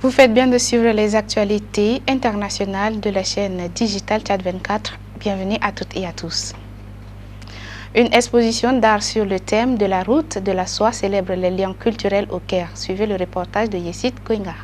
Vous faites bien de suivre les actualités internationales de la chaîne digitale Tchad 24. Bienvenue à toutes et à tous. Une exposition d'art sur le thème de la route de la soie célèbre les liens culturels au Caire. Suivez le reportage de Yessit Koinga.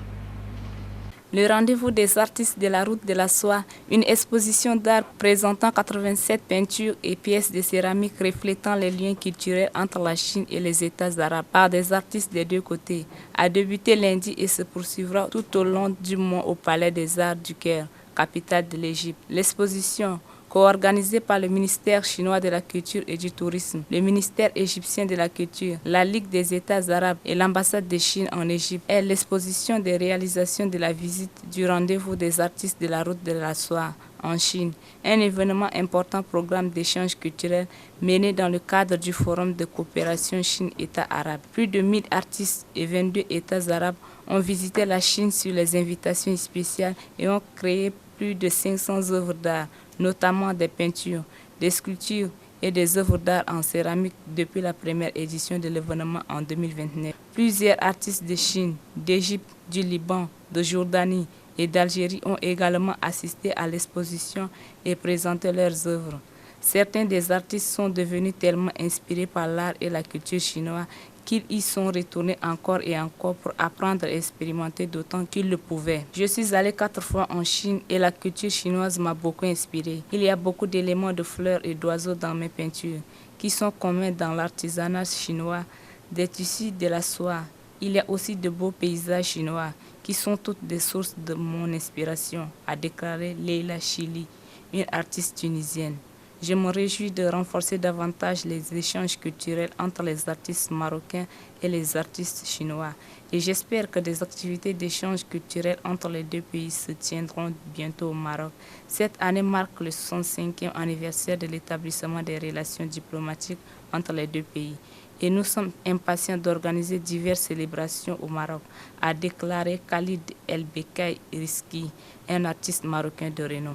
Le rendez-vous des artistes de la route de la soie, une exposition d'art présentant 87 peintures et pièces de céramique reflétant les liens culturels entre la Chine et les États arabes par des artistes des deux côtés, a débuté lundi et se poursuivra tout au long du mois au Palais des Arts du Caire, capitale de l'Égypte. L'exposition, co-organisée par le ministère chinois de la Culture et du Tourisme, le ministère égyptien de la Culture, la Ligue des États arabes et l'ambassade de Chine en Égypte, est l'exposition des réalisations de la visite du rendez-vous des artistes de la route de la soie en Chine, un événement important programme d'échange culturel mené dans le cadre du Forum de coopération Chine-États arabes. Plus de 1000 artistes et 22 États arabes ont visité la Chine sur les invitations spéciales et ont créé plus de 500 œuvres d'art, notamment des peintures, des sculptures et des œuvres d'art en céramique depuis la première édition de l'événement en 2029. Plusieurs artistes de Chine, d'Égypte, du Liban, de Jordanie et d'Algérie ont également assisté à l'exposition et présenté leurs œuvres. Certains des artistes sont devenus tellement inspirés par l'art et la culture chinoise qu'ils y sont retournés encore et encore pour apprendre et expérimenter d'autant qu'ils le pouvaient. Je suis allé 4 fois en Chine et la culture chinoise m'a beaucoup inspiré. Il y a beaucoup d'éléments de fleurs et d'oiseaux dans mes peintures qui sont communs dans l'artisanat chinois, des tissus, de la soie. Il y a aussi de beaux paysages chinois qui sont toutes des sources de mon inspiration, a déclaré Leila Chili, une artiste tunisienne. Je me réjouis de renforcer davantage les échanges culturels entre les artistes marocains et les artistes chinois. Et j'espère que des activités d'échange culturel entre les deux pays se tiendront bientôt au Maroc. Cette année marque le 65e anniversaire de l'établissement des relations diplomatiques entre les deux pays. Et nous sommes impatients d'organiser diverses célébrations au Maroc, a déclaré Khalid El Bekai Riski, un artiste marocain de renom.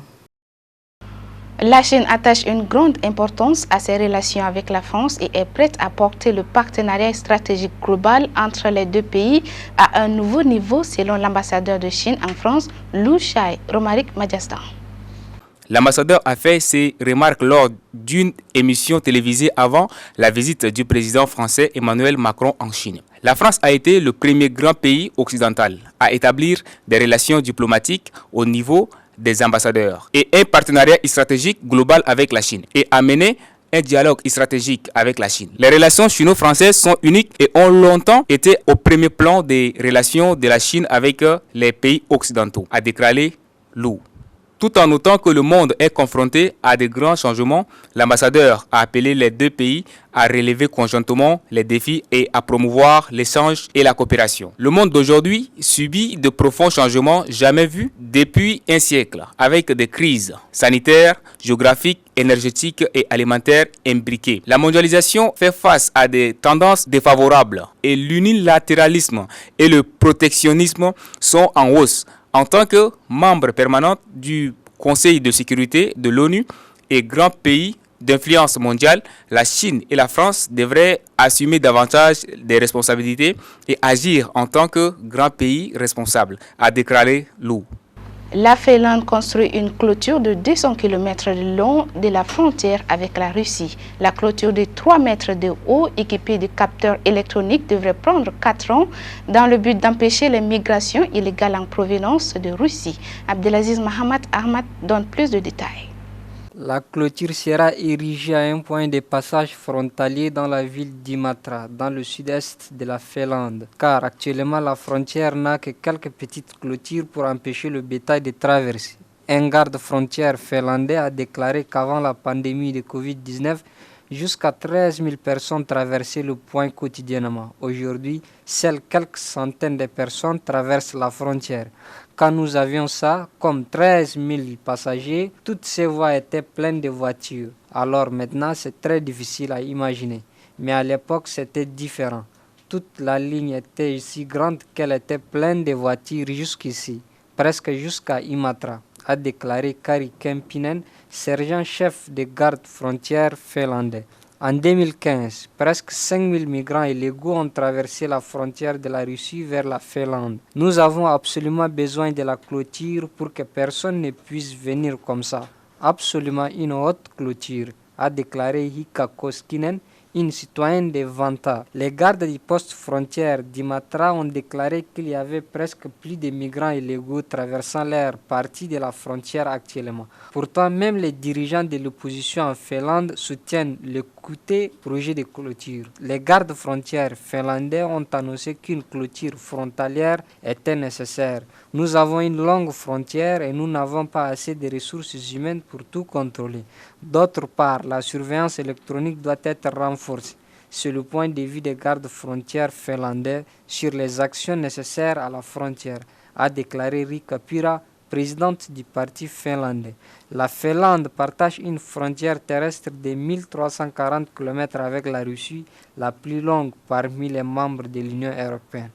La Chine attache une grande importance à ses relations avec la France et est prête à porter le partenariat stratégique global entre les deux pays à un nouveau niveau selon l'ambassadeur de Chine en France, Lu Shai, Romaric Majastan. L'ambassadeur a fait ses remarques lors d'une émission télévisée avant la visite du président français Emmanuel Macron en Chine. La France a été le premier grand pays occidental à établir des relations diplomatiques au niveau des ambassadeurs et un partenariat stratégique global avec la Chine et a mené un dialogue stratégique avec la Chine. Les relations chino-françaises sont uniques et ont longtemps été au premier plan des relations de la Chine avec les pays occidentaux, a déclaré Lu. Tout en notant que le monde est confronté à de grands changements, l'ambassadeur a appelé les deux pays à relever conjointement les défis et à promouvoir l'échange et la coopération. Le monde d'aujourd'hui subit de profonds changements jamais vus depuis un siècle, avec des crises sanitaires, géographiques, énergétiques et alimentaires imbriquées. La mondialisation fait face à des tendances défavorables et l'unilatéralisme et le protectionnisme sont en hausse. En tant que membre permanent du Conseil de sécurité de l'ONU et grand pays d'influence mondiale, la Chine et la France devraient assumer davantage des responsabilités et agir en tant que grand pays responsable, a déclaré Lu. La Finlande construit une clôture de 200 km de long de la frontière avec la Russie. La clôture de 3 mètres de haut, équipée de capteurs électroniques, devrait prendre 4 ans dans le but d'empêcher les migrations illégales en provenance de Russie. Abdelaziz Mohamed Ahmad donne plus de détails. La clôture sera érigée à un point de passage frontalier dans la ville d'Imatra, dans le sud-est de la Finlande, car actuellement la frontière n'a que quelques petites clôtures pour empêcher le bétail de traverser. Un garde-frontière finlandais a déclaré qu'avant la pandémie de Covid-19, jusqu'à 13 000 personnes traversaient le point quotidiennement. Aujourd'hui, seules quelques centaines de personnes traversent la frontière. Quand nous avions ça, comme 13 000 passagers, toutes ces voies étaient pleines de voitures. Alors maintenant, c'est très difficile à imaginer. Mais à l'époque, c'était différent. Toute la ligne était si grande qu'elle était pleine de voitures jusqu'ici, presque jusqu'à Imatra, a déclaré Kari Kempinen, sergent-chef de garde-frontière finlandais. En 2015, presque 5000 migrants illégaux ont traversé la frontière de la Russie vers la Finlande. Nous avons absolument besoin de la clôture pour que personne ne puisse venir comme ça. Absolument une haute clôture, a déclaré Hika Koskinen, une citoyenne de Vantaa. Les gardes du poste frontière d'Imatra ont déclaré qu'il y avait presque plus de migrants illégaux traversant leur partie de la frontière actuellement. Pourtant, même les dirigeants de l'opposition en Finlande soutiennent le coûteux projet de clôture. Les gardes frontières finlandais ont annoncé qu'une clôture frontalière était nécessaire. Nous avons une longue frontière et nous n'avons pas assez de ressources humaines pour tout contrôler. D'autre part, la surveillance électronique doit être renforcée. C'est le point de vue des gardes frontières finlandais sur les actions nécessaires à la frontière, a déclaré Riikka Purra, présidente du parti finlandais. La Finlande partage une frontière terrestre de 1340 km avec la Russie, la plus longue parmi les membres de l'Union européenne.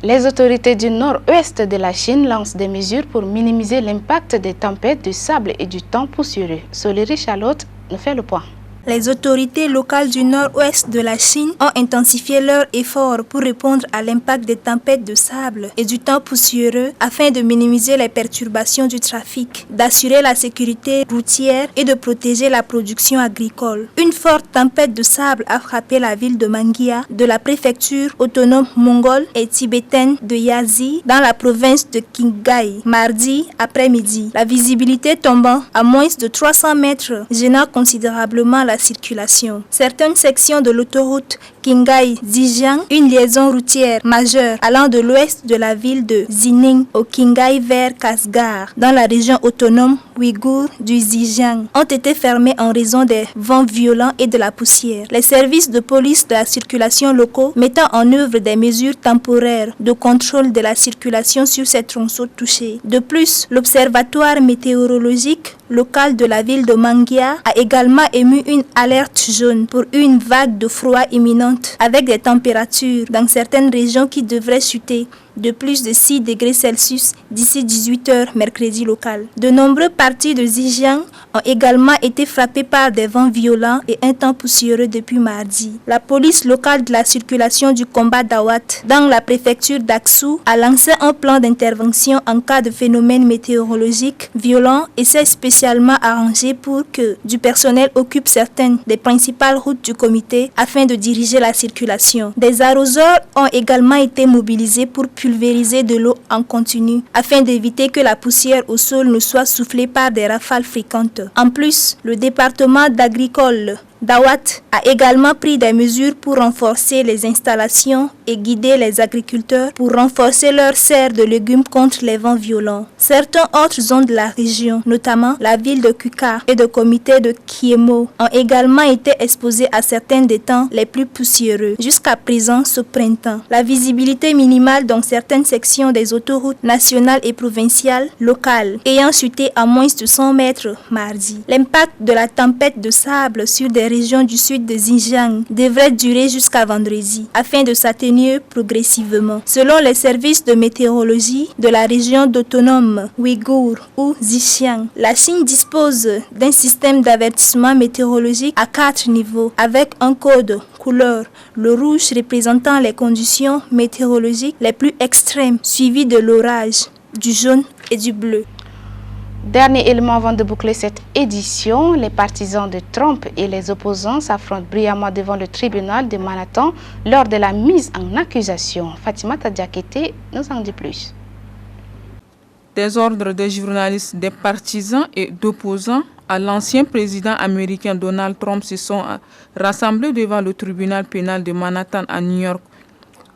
Les autorités du nord-ouest de la Chine lancent des mesures pour minimiser l'impact des tempêtes de sable et du temps poussiéreux. Soleri Charlotte nous fait le point. Les autorités locales du nord-ouest de la Chine ont intensifié leurs efforts pour répondre à l'impact des tempêtes de sable et du temps poussiéreux afin de minimiser les perturbations du trafic, d'assurer la sécurité routière et de protéger la production agricole. Une forte tempête de sable a frappé la ville de Mangyia de la préfecture autonome mongole et tibétaine de Yazi dans la province de Qinghai mardi après-midi. La visibilité tombant à moins de 300 mètres, gênant considérablement la circulation. Certaines sections de l'autoroute Qinghai-Zhejiang, une liaison routière majeure allant de l'ouest de la ville de Xining au Qinghai vers Kasgar, dans la région autonome ouïghour du Xinjiang, ont été fermées en raison des vents violents et de la poussière. Les services de police de la circulation locaux mettant en œuvre des mesures temporaires de contrôle de la circulation sur ces tronçons touchés. De plus, l'observatoire météorologique local de la ville de Mangyia a également émis une alerte jaune pour une vague de froid imminente avec des températures dans certaines régions qui devraient chuter de plus de 6 degrés Celsius d'ici 18 h mercredi local. De nombreuses parties de Xinjiang ont également été frappées par des vents violents et un temps poussiéreux depuis mardi. La police locale de la circulation du combat d'Awat dans la préfecture d'Aksu a lancé un plan d'intervention en cas de phénomène météorologique violent et s'est spécialement arrangé pour que du personnel occupe certaines des principales routes du comité afin de diriger la circulation. Des arroseurs ont également été mobilisés pour pulvériser de l'eau en continu afin d'éviter que la poussière au sol ne soit soufflée par des rafales fréquentes. En plus, le département d'agricole Dawat a également pris des mesures pour renforcer les installations et guider les agriculteurs pour renforcer leur serre de légumes contre les vents violents. Certaines autres zones de la région, notamment la ville de Kukar et le comité de Kiemo, ont également été exposées à certains des temps les plus poussiéreux. Jusqu'à présent, ce printemps, la visibilité minimale dans certaines sections des autoroutes nationales et provinciales locales ayant chuté à moins de 100 mètres mardi. L'impact de la tempête de sable sur des régions du sud de Xinjiang devrait durer jusqu'à vendredi afin de s'atténuer progressivement. Selon les services de météorologie de la région autonome ouïghour ou Xinjiang, la Chine dispose d'un système d'avertissement météorologique à 4 niveaux avec un code couleur, le rouge représentant les conditions météorologiques les plus extrêmes, suivi de l'orage, du jaune et du bleu. Dernier élément avant de boucler cette édition, les partisans de Trump et les opposants s'affrontent brillamment devant le tribunal de Manhattan lors de la mise en accusation. Fatimata Diakité nous en dit plus. Des ordres des journalistes, des partisans et d'opposants à l'ancien président américain Donald Trump se sont rassemblés devant le tribunal pénal de Manhattan à New York,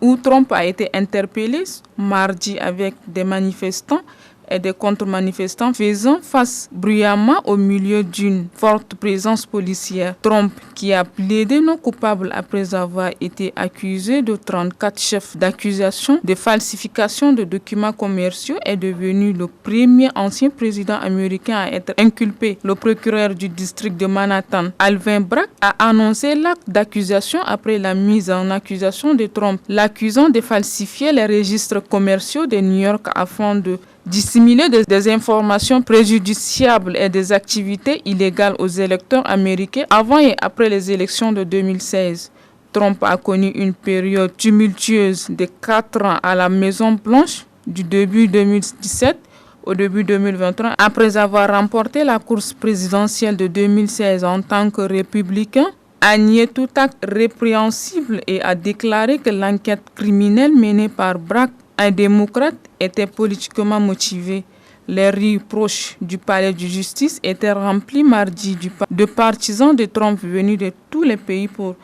où Trump a été interpellé mardi avec des manifestants et des contre-manifestants faisant face bruyamment au milieu d'une forte présence policière. Trump, qui a plaidé non coupable après avoir été accusé de 34 chefs d'accusation de falsification de documents commerciaux, est devenu le premier ancien président américain à être inculpé. Le procureur du district de Manhattan, Alvin Bragg, a annoncé l'acte d'accusation après la mise en accusation de Trump, l'accusant de falsifier les registres commerciaux de New York afin de dissimuler des informations préjudiciables et des activités illégales aux électeurs américains avant et après les élections de 2016. Trump a connu une période tumultueuse de 4 ans à la Maison-Blanche, du début 2017 au début 2023, après avoir remporté la course présidentielle de 2016 en tant que républicain, a nié tout acte répréhensible et a déclaré que l'enquête criminelle menée par Bragg, un démocrate, était politiquement motivée. Les rues proches du palais de justice étaient remplies mardi de partisans de Trump venus de tous les pays pour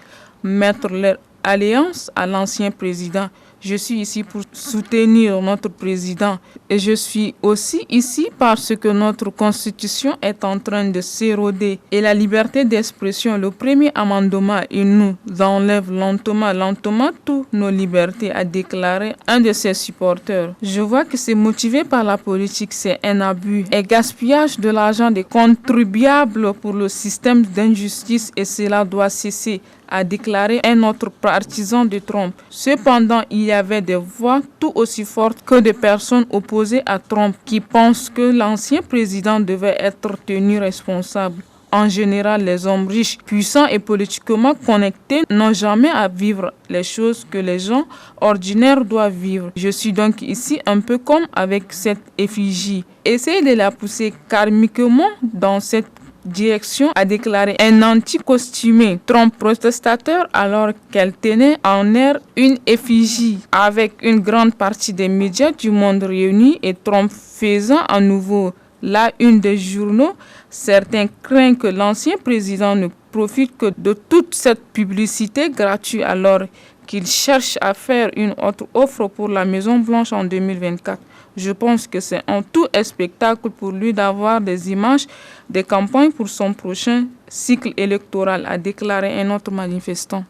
mettre leur alliance à l'ancien président. Je suis ici pour soutenir notre président et je suis aussi ici parce que notre constitution est en train de s'éroder et la liberté d'expression, le premier amendement, il nous enlève lentement toutes nos libertés, a déclaré un de ses supporters. Je vois que c'est motivé par la politique, c'est un abus et gaspillage de l'argent des contribuables pour le système d'injustice et cela doit cesser, a déclaré un autre partisan de Trump. Cependant, il y avait des voix tout aussi fortes que des personnes opposées à Trump qui pensent que l'ancien président devait être tenu responsable. En général, les hommes riches, puissants et politiquement connectés n'ont jamais à vivre les choses que les gens ordinaires doivent vivre. Je suis donc ici un peu comme avec cette effigie. Essayez de la pousser karmiquement dans cette direction, a déclaré un anti-costumé Trump protestateur alors qu'elle tenait en air une effigie avec une grande partie des médias du monde réunis et Trump faisant à nouveau la une des journaux. Certains craignent que l'ancien président ne profite que de toute cette publicité gratuite alors qu'il cherche à faire une autre offre pour la Maison-Blanche en 2024. Je pense que c'est un tout spectacle pour lui d'avoir des images des campagnes pour son prochain cycle électoral, a déclaré un autre manifestant.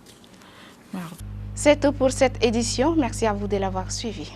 C'est tout pour cette édition. Merci à vous de l'avoir suivi.